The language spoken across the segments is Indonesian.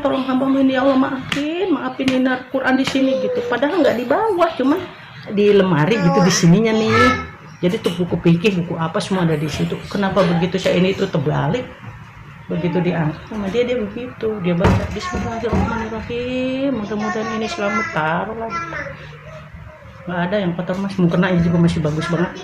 tolong hamba ini ya Allah, maafin ini Quran di sini gitu. Padahal nggak di bawah, cuman di lemari gitu di sininya nih. Jadi tuh buku fikih, buku apa semua ada di situ. Kenapa begitu saya ini itu terbalik? Begitu diangkat sama dia begitu, dia baca Bismillahirrahmanirrahim, mudah-mudahan ini selamat, taruh lagi. Nggak ada yang kotor mas, mukena juga masih bagus banget.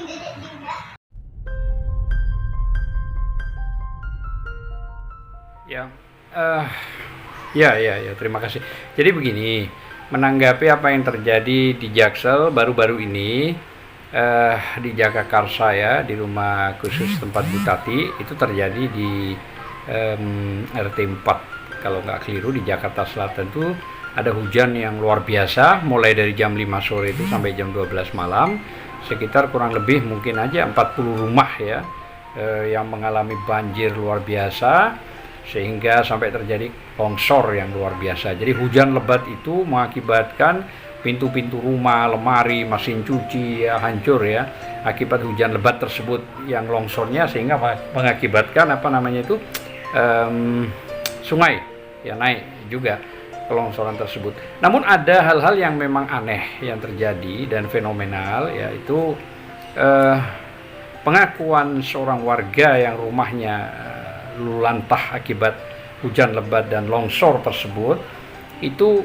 Ya, ya, terima kasih. Jadi begini, menanggapi apa yang terjadi di Jaksel baru-baru ini, di Jagakarsa ya, di rumah khusus tempat Bu Tati, itu terjadi di RT 4, kalau nggak keliru, di Jakarta Selatan itu ada hujan yang luar biasa, mulai dari jam 5 sore itu sampai jam 12 malam, sekitar kurang lebih mungkin aja 40 rumah ya, yang mengalami banjir luar biasa, sehingga sampai terjadi longsor yang luar biasa. Jadi hujan lebat itu mengakibatkan pintu-pintu rumah, lemari, mesin cuci ya, hancur ya, akibat hujan lebat tersebut yang longsornya, sehingga mengakibatkan sungai ya naik juga kelongsoran tersebut. Namun ada hal-hal yang memang aneh yang terjadi dan fenomenal, yaitu pengakuan seorang warga yang rumahnya luluh-lantah akibat hujan lebat dan longsor tersebut. Itu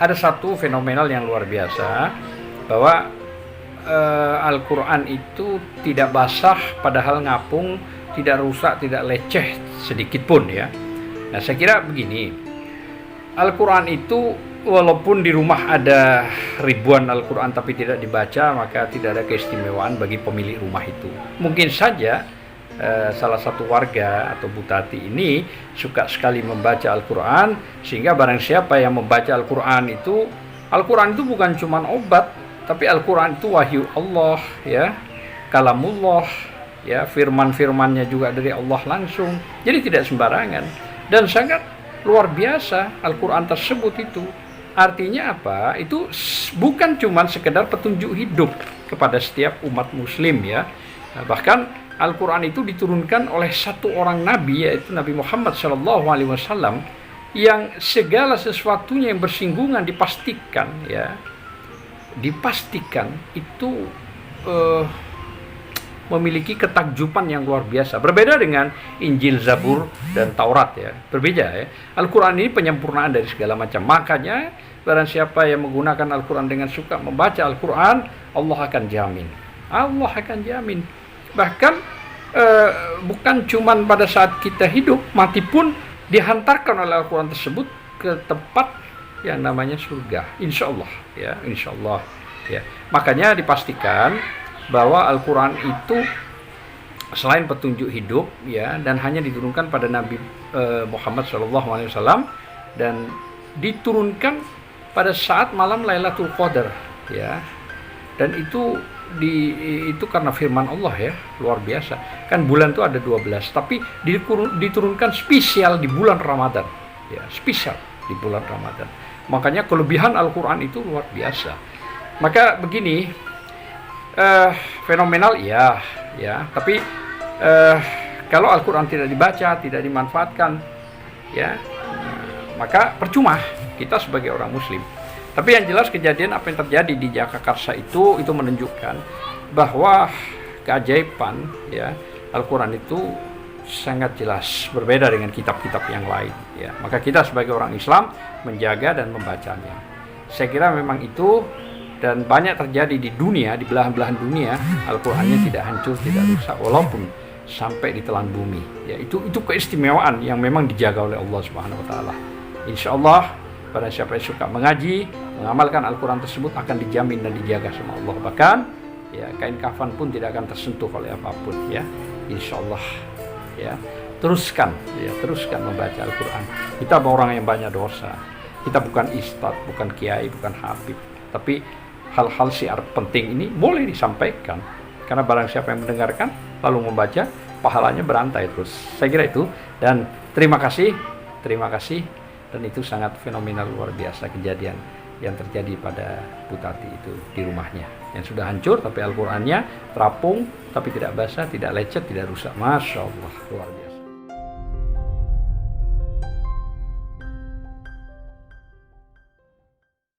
ada satu fenomenal yang luar biasa, bahwa Al-Quran itu tidak basah padahal ngapung, tidak rusak, tidak leceh sedikit pun ya. Nah, saya kira begini, Al-Quran itu walaupun di rumah ada ribuan Al-Quran tapi tidak dibaca, maka tidak ada keistimewaan bagi pemilik rumah itu. Mungkin saja salah satu warga atau Bu Tati ini suka sekali membaca Al-Quran, sehingga barang siapa yang membaca Al-Quran itu bukan cuma obat, tapi Al-Quran itu wahyu Allah ya, kalamullah ya, firman-firmannya juga dari Allah langsung. Jadi tidak sembarangan dan sangat luar biasa Al-Quran tersebut itu. Artinya apa? Itu bukan cuma sekedar petunjuk hidup kepada setiap umat muslim ya. Bahkan Al-Quran itu diturunkan oleh satu orang nabi, yaitu Nabi Muhammad SAW, yang segala sesuatunya yang bersinggungan dipastikan itu memiliki ketakjuban yang luar biasa. Berbeda dengan Injil, Zabur, dan Taurat ya. Berbeda ya. Al-Quran ini penyempurnaan dari segala macam. Makanya barang siapa yang menggunakan Al-Quran dengan suka membaca Al-Quran, Allah akan jamin. Allah akan jamin. Bahkan bukan cuma pada saat kita hidup, mati pun dihantarkan oleh Al-Quran tersebut ke tempat yang namanya surga. Insya Allah ya, insya Allah ya. Makanya dipastikan bahwa Al-Quran itu selain petunjuk hidup ya, dan hanya diturunkan pada Nabi Muhammad SAW, dan diturunkan pada saat malam Lailatul Qadar ya, dan itu karena firman Allah ya, luar biasa. Kan bulan itu ada 12, tapi diturunkan spesial di bulan Ramadan ya, spesial di bulan Ramadan. Makanya kelebihan Al-Quran itu luar biasa. Maka begini, fenomenal ya, tapi kalau Al-Quran tidak dibaca, tidak dimanfaatkan ya, maka percuma kita sebagai orang muslim. Tapi yang jelas kejadian apa yang terjadi di Jagakarsa itu menunjukkan bahwa keajaiban ya Al-Quran itu sangat jelas berbeda dengan kitab-kitab yang lain ya. Maka kita sebagai orang Islam menjaga dan membacanya. Saya kira memang itu, dan banyak terjadi di dunia, di belahan-belahan dunia, Al-Qurannya tidak hancur, tidak rusak, walaupun sampai ditelan bumi ya. Itu keistimewaan yang memang dijaga oleh Allah Subhanahu wa taala. Insyaallah pada siapa yang suka mengaji, mengamalkan Al-Quran tersebut akan dijamin dan dijaga sama Allah. Bahkan ya, kain kafan pun tidak akan tersentuh oleh apapun ya. Insyaallah ya. Teruskan membaca Al-Quran. Kita orang yang banyak dosa. Kita bukan ustadz, bukan kiai, bukan habib, tapi hal-hal syiar penting ini boleh disampaikan, karena barang siapa yang mendengarkan lalu membaca, pahalanya berantai terus. Saya kira itu, dan terima kasih, dan itu sangat fenomenal, luar biasa kejadian yang terjadi pada Bu Tati itu di rumahnya yang sudah hancur, tapi Al-Qurannya terapung, tapi tidak basah, tidak lecet, tidak rusak. Masya Allah, luar biasa.